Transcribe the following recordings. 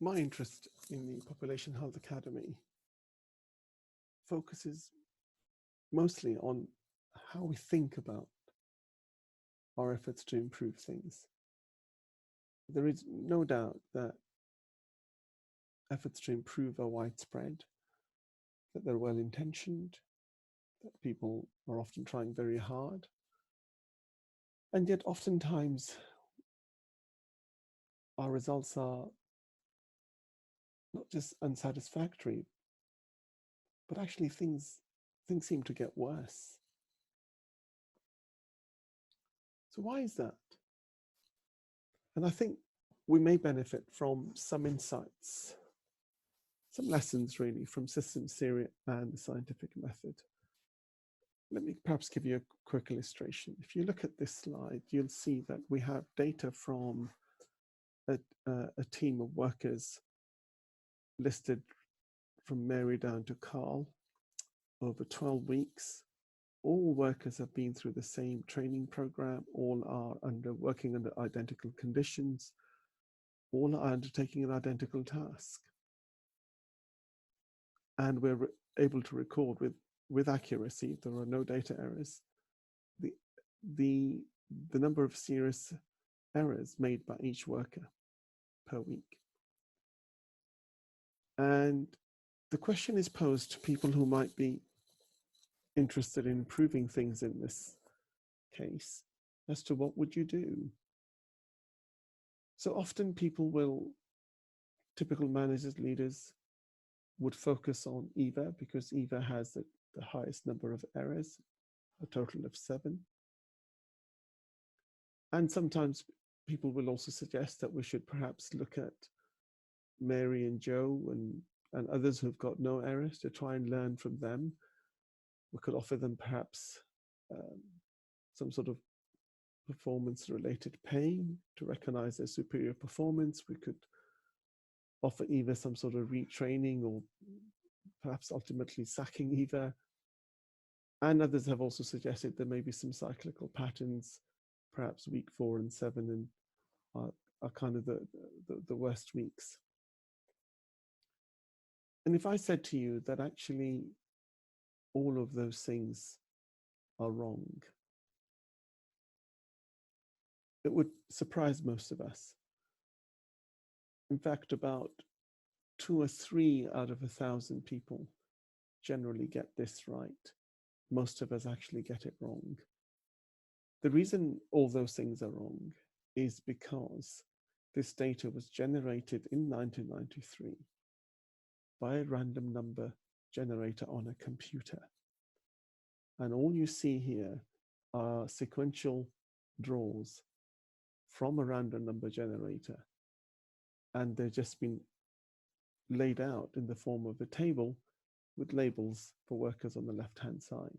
My interest in the Population Health Academy focuses mostly on how we think about our efforts to improve things. There is no doubt that efforts to improve are widespread, that they're well-intentioned, that people are often trying very hard, and yet oftentimes our results are not just unsatisfactory, but actually things seem to get worse. So why is that? And I think we may benefit from some insights, some lessons really from systems theory and the scientific method. Let me perhaps give you a quick illustration. If you look at this slide, you'll see that we have data from a team of workers listed from Mary down to Carl over 12 weeks. All workers have been through the same training program, all are working under identical conditions, all are undertaking an identical task. And we're able to record with accuracy, there are no data errors, the number of serious errors made by each worker per week. And the question is posed to people who might be interested in improving things in this case as to what would you do? So often people will, typical managers, leaders, would focus on EVA because EVA has the highest number of errors, a total of 7. And sometimes people will also suggest that we should perhaps look at Mary and Joe and others who've got no errors to try and learn from them. We could offer them perhaps some sort of performance-related pay to recognize their superior performance. We could offer EVA some sort of retraining or perhaps ultimately sacking EVA. And others have also suggested there may be some cyclical patterns, perhaps week 4 and 7 and are kind of the worst weeks. And if I said to you that actually all of those things are wrong, it would surprise most of us. In fact, about 2 or 3 out of 1,000 people generally get this right. Most of us actually get it wrong. The reason all those things are wrong is because this data was generated in 1993 by a random number generator on a computer. And all you see here are sequential draws from a random number generator. And they've just been laid out in the form of a table with labels for workers on the left-hand side.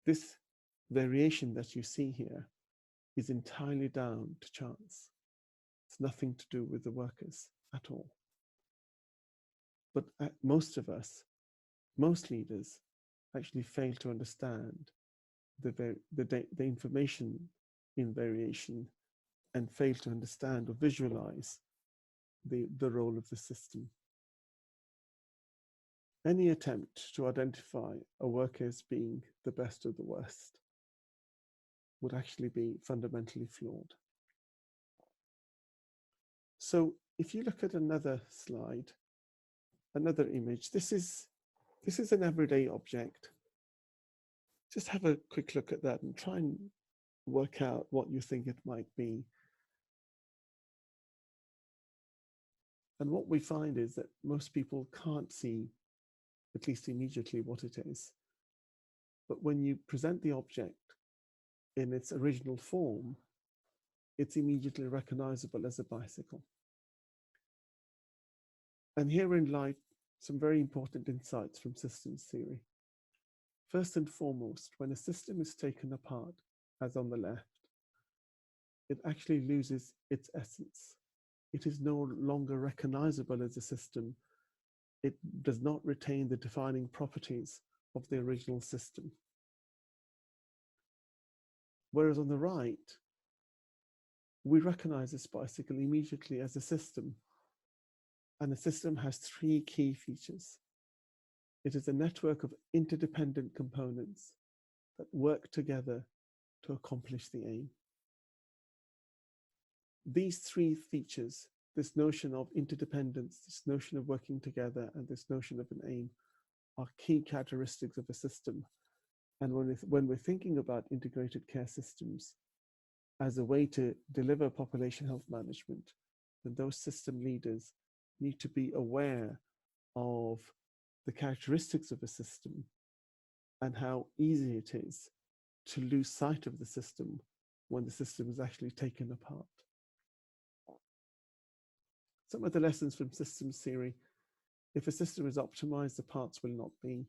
This variation that you see here is entirely down to chance. It's nothing to do with the workers at all. But most of us, most leaders, actually fail to understand the information in variation and fail to understand or visualize the role of the system. Any attempt to identify a worker as being the best of the worst would actually be fundamentally flawed. So if you look at another slide, another image, this is an everyday object. Just have a quick look at that and try and work out what you think it might be. And what we find is that most people can't see, at least immediately, what it is. But when you present the object in its original form, it's immediately recognizable as a bicycle. And herein lie some very important insights from systems theory. First and foremost, when a system is taken apart, as on the left, it actually loses its essence. It is no longer recognizable as a system. It does not retain the defining properties of the original system. Whereas on the right, we recognize this bicycle immediately as a system. And the system has three key features. It is a network of interdependent components that work together to accomplish the aim. These three features, this notion of interdependence, this notion of working together, and this notion of an aim, are key characteristics of a system. And when we're thinking about integrated care systems as a way to deliver population health management, then those system leaders need to be aware of the characteristics of a system and how easy it is to lose sight of the system when the system is actually taken apart. Some of the lessons from systems theory: if a system is optimized, the parts will not be.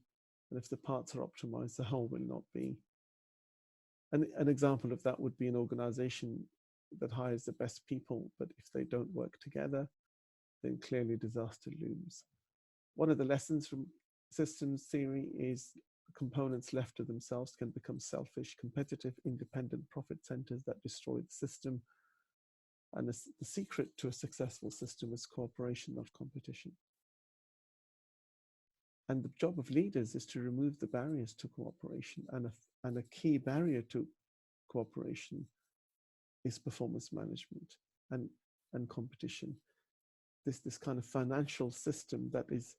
And if the parts are optimized, the whole will not be. And an example of that would be an organization that hires the best people, but if they don't work together, then clearly disaster looms. One of the lessons from systems theory is components left to themselves can become selfish, competitive, independent profit centers that destroy the system. And the secret to a successful system is cooperation, not competition. And the job of leaders is to remove the barriers to cooperation. And a key barrier to cooperation is performance management and competition. This kind of financial system that is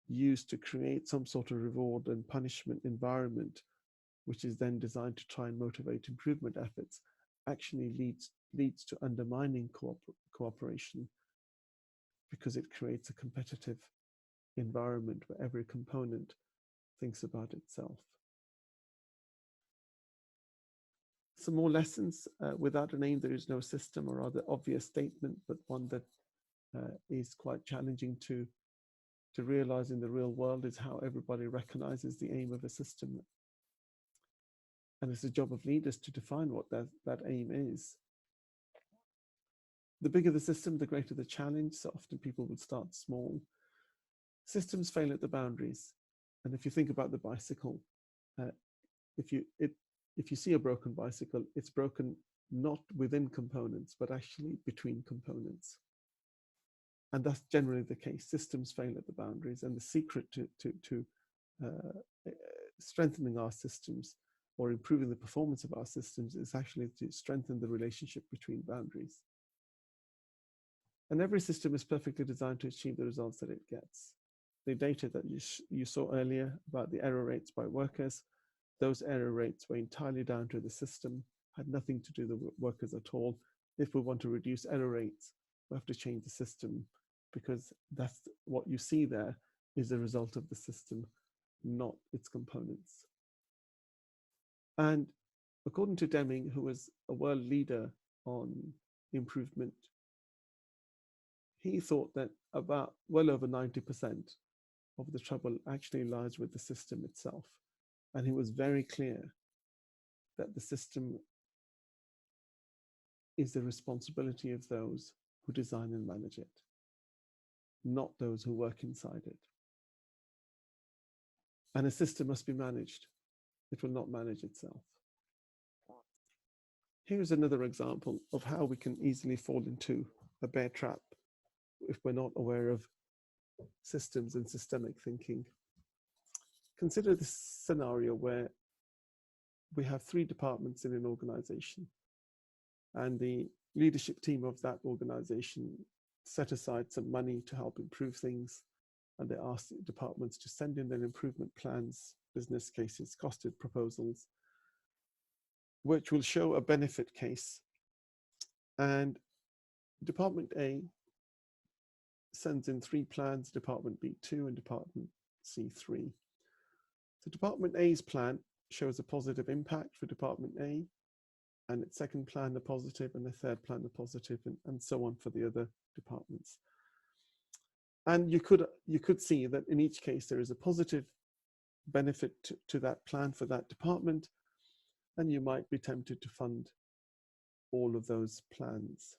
used to create some sort of reward and punishment environment, which is then designed to try and motivate improvement efforts, actually leads to undermining cooperation, because it creates a competitive environment where every component thinks about itself. Some more lessons. Without an aim, there is no system, or rather obvious statement, but one that is quite challenging to realize in the real world, is how everybody recognizes the aim of a system. And it's the job of leaders to define what that aim is. The bigger the system, the greater the challenge. So often people would start small. Systems fail at the boundaries. And if you think about the bicycle, if you see a broken bicycle, it's broken not within components, but actually between components. And that's generally the case. Systems fail at the boundaries. And the secret to strengthening our systems or improving the performance of our systems is actually to strengthen the relationship between boundaries. And every system is perfectly designed to achieve the results that it gets. The data that you saw earlier about the error rates by workers, those error rates were entirely down to the system, had nothing to do with the workers at all. If we want to reduce error rates, we have to change the system, because that's what you see there is a result of the system, not its components. And according to Deming, who was a world leader on improvement, he thought that about well over 90% of the trouble actually lies with the system itself. And he was very clear that the system is the responsibility of those who design and manage it, not those who work inside it. And a system must be managed. It will not manage itself. Here's another example of how we can easily fall into a bear trap if we're not aware of systems and systemic thinking. Consider this scenario where we have 3 departments in an organization, and the leadership team of that organization set aside some money to help improve things, and they asked the departments to send in their improvement plans, business cases, costed proposals, which will show a benefit case. And Department A sends in 3 plans, Department B 2, and Department C 3. So Department A's plan shows a positive impact for Department A, and its second plan a positive, and the third plan a positive, and so on for the other departments. And you could see that in each case there is a positive benefit to that plan for that department, and you might be tempted to fund all of those plans.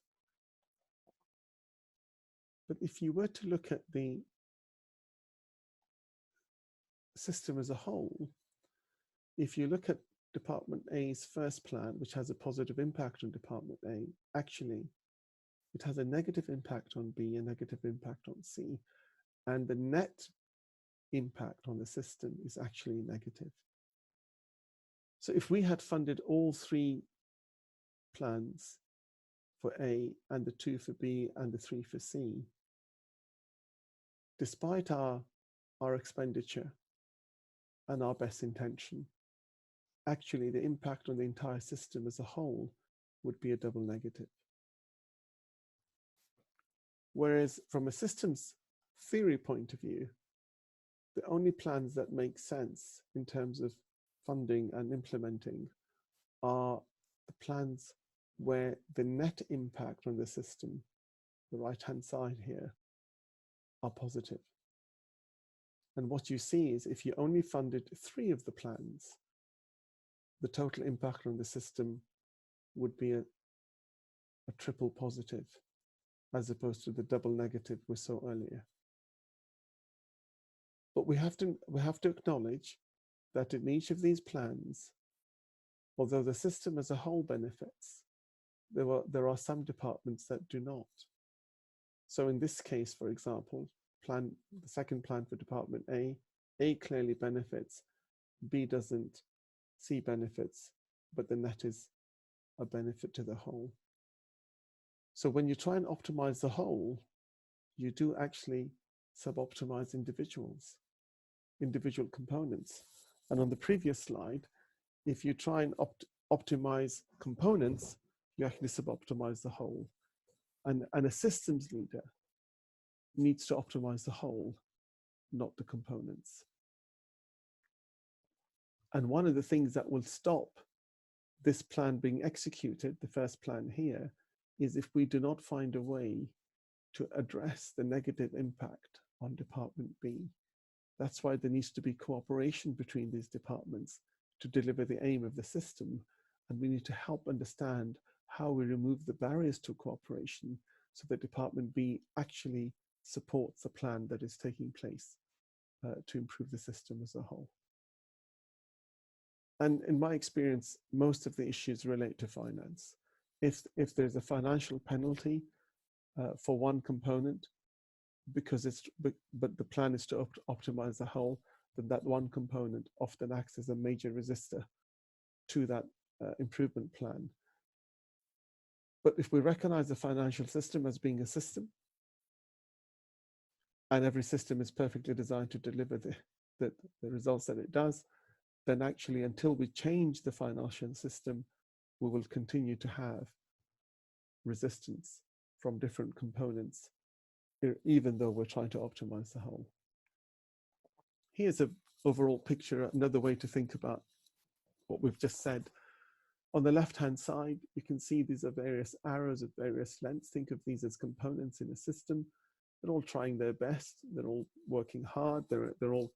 But if you were to look at the system as a whole, if you look at Department A's first plan, which has a positive impact on Department A, actually, it has a negative impact on B, a negative impact on C, and the net impact on the system is actually negative. So if we had funded all 3 plans for A and the 2 for B and the 3 for C, despite our expenditure and our best intention, actually the impact on the entire system as a whole would be a double negative. Whereas from a systems theory point of view, the only plans that make sense in terms of funding and implementing are the plans where the net impact on the system, the right-hand side here, are positive. And what you see is if you only funded 3 of the plans, the total impact on the system would be a triple positive, as opposed to the double negative we saw earlier. But we have to acknowledge that in each of these plans, although the system as a whole benefits, there are some departments that do not. So in this case, for example, the second plan for Department A clearly benefits, B doesn't, C benefits, but the net is a benefit to the whole. So when you try and optimize the whole, you do actually sub-optimize individual components. And on the previous slide, if you try and optimize components, you actually sub-optimize the whole. And a systems leader needs to optimize the whole, not the components. And one of the things that will stop this plan being executed, the first plan here, is if we do not find a way to address the negative impact on Department B. That's why there needs to be cooperation between these departments to deliver the aim of the system. And we need to help understand how we remove the barriers to cooperation so that Department B actually supports the plan that is taking place to improve the system as a whole. And in my experience, most of the issues relate to finance. If there's a financial penalty for one component, but the plan is to optimize the whole, then that one component often acts as a major resistor to that improvement plan. But if we recognize the financial system as being a system, and every system is perfectly designed to deliver the results that it does, then actually until we change the financial system, we will continue to have resistance from different components, even though we're trying to optimize the whole. Here's an overall picture, another way to think about what we've just said. On the left-hand side, you can see these are various arrows of various lengths. Think of these as components in a system. They're all trying their best. They're all working hard. They're all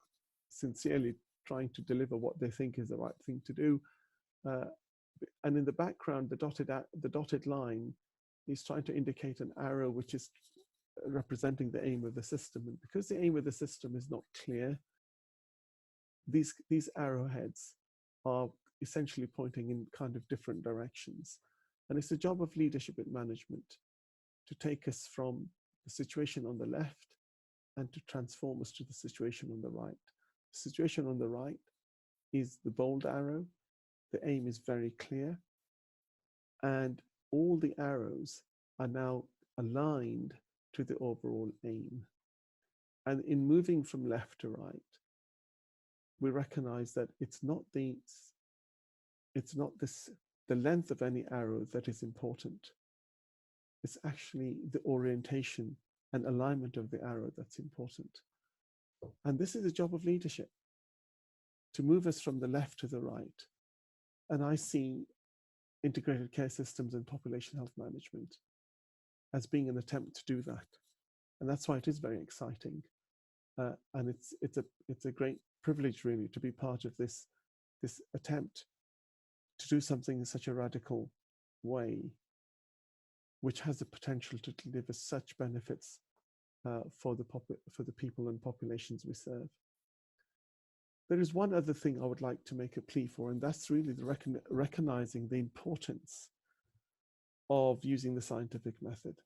sincerely trying to deliver what they think is the right thing to do. And in the background, the dotted line is trying to indicate an arrow which is representing the aim of the system. And because the aim of the system is not clear, these arrowheads are essentially pointing in kind of different directions. And it's the job of leadership and management to take us from the situation on the left and to transform us to the situation on the right. The situation on the right is the bold arrow. The aim is very clear. And all the arrows are now aligned to the overall aim. And in moving from left to right, we recognize that it's not the length of any arrow that is important. It's actually the orientation and alignment of the arrow that's important. And this is the job of leadership, to move us from the left to the right. And I see integrated care systems and population health management as being an attempt to do that. And that's why it is very exciting. And it's a great privilege, really, to be part of this attempt to do something in such a radical way, which has the potential to deliver such benefits for the people and populations we serve. There is one other thing I would like to make a plea for, and that's really recognizing the importance of using the scientific method.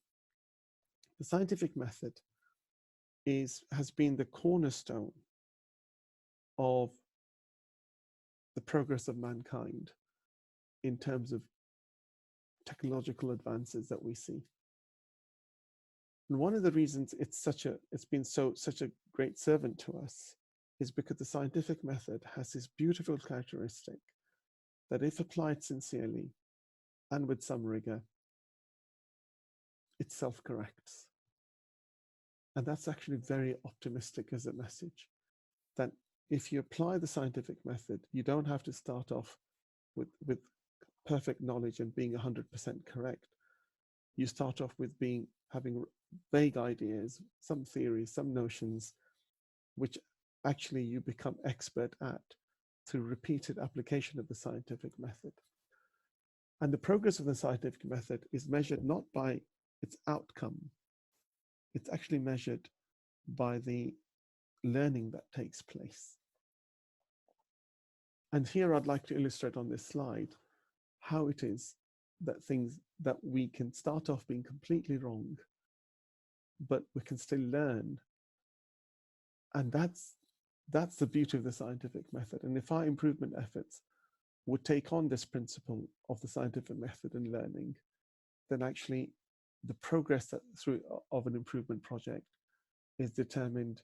The scientific method has been the cornerstone of the progress of mankind in terms of technological advances that we see. And one of the reasons it's been such a great servant to us is because the scientific method has this beautiful characteristic that if applied sincerely and with some rigor, it self-corrects. And that's actually very optimistic as a message, that if you apply the scientific method, you don't have to start off with perfect knowledge and being 100% correct. You start off with having vague ideas, some theories, some notions, which actually you become expert at through repeated application of the scientific method. And the progress of the scientific method is measured not by its outcome, it's actually measured by the learning that takes place. And here I'd like to illustrate on this slide how it is that things that we can start off being completely wrong, but we can still learn. And that's the beauty of the scientific method. And if our improvement efforts would take on this principle of the scientific method and learning, then actually the progress of an improvement project is determined,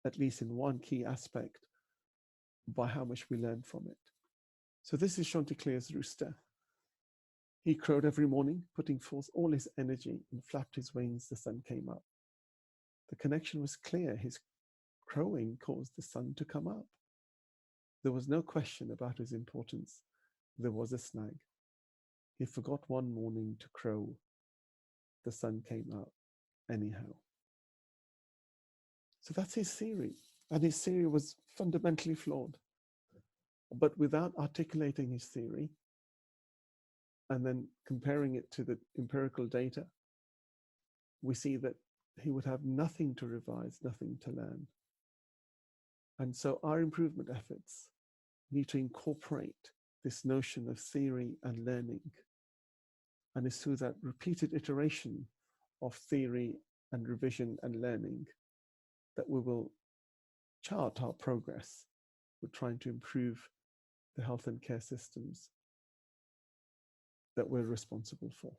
at least in one key aspect, by how much we learn from it. So this is Chanticleer's rooster. He crowed every morning, putting forth all his energy, and flapped his wings. The sun came up. The connection was clear. His crowing caused the sun to come up. There was no question about his importance. There was a snag. He forgot one morning to crow. The sun came out anyhow. So that's his theory. And his theory was fundamentally flawed. But without articulating his theory and then comparing it to the empirical data, we see that he would have nothing to revise, nothing to learn. And so our improvement efforts need to incorporate this notion of theory and learning. And it's through that repeated iteration of theory and revision and learning that we will chart our progress with trying to improve the health and care systems that we're responsible for.